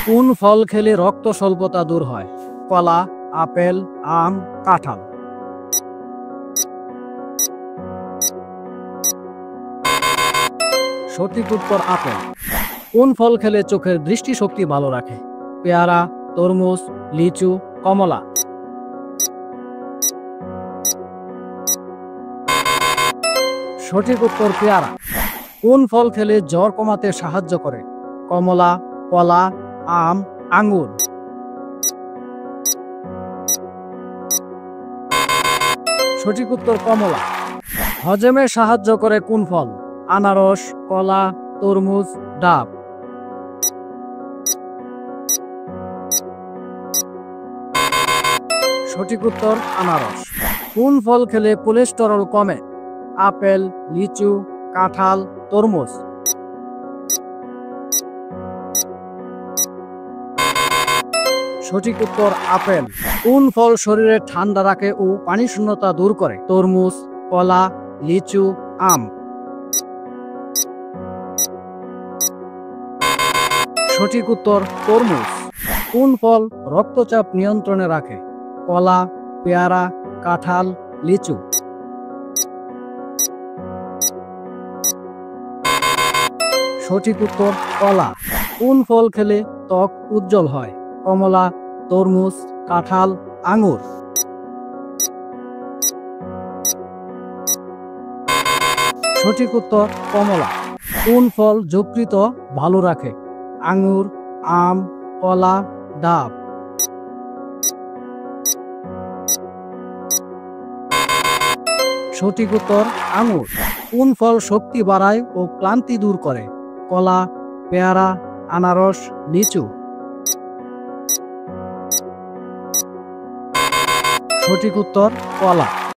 কোন ফল খেলে রক্ত স্বল্পতা দূর হয়? কলা, আপেল, আম, কাঁঠাল। সঠিক উত্তর আপেল। কোন ফল খেলে চোখের দৃষ্টিশক্তি ভালো রাখে? পেয়ারা, তরমুজ, লিচু, কমলা। সঠিক উত্তর পেয়ারা। কোন ফল খেলে জ্বর কমাতে সাহায্য করে? কমলা, কলা, আম, আঙ্গুর। সঠিক উত্তর কমলা। হজমে সাহায্য করে কোন ফল? আনারস, কলা, তরমুজ, ডাব। সঠিক উত্তর আনারস। কোন ফল খেলে কোলেস্টেরল কমে? আপেল, লিচু, কাঁঠাল, তরমুজ। সঠিক উত্তর আপেল। কোন ফল শরীরে ঠান্ডা রাখে ও পানি শূন্যতা দূর করে? তরমুজ, কলা, লিচু, আম। সঠিক উত্তর তরমুজ। কোন ফল রক্তচাপ নিয়ন্ত্রণে রাখে? কলা, পেয়ারা, কাঁঠাল, লিচু। সঠিক উত্তর কলা। কোন ফল খেলে ত্বক উজ্জ্বল হয়? কমলা, তরমুজ, কাঁঠাল, আঙ্গুর। সঠিক উত্তর কমলা। কোন ফল যকৃৎ ভালো রাখে? আঙ্গুর, আম, কলা, ডাব। সঠিক উত্তর আঙ্গুর। কোন ফল শক্তি বাড়ায় ও ক্লান্তি দূর করে? কলা, পেয়ারা, আনারস, লিচু। সঠিক উত্তর কলা।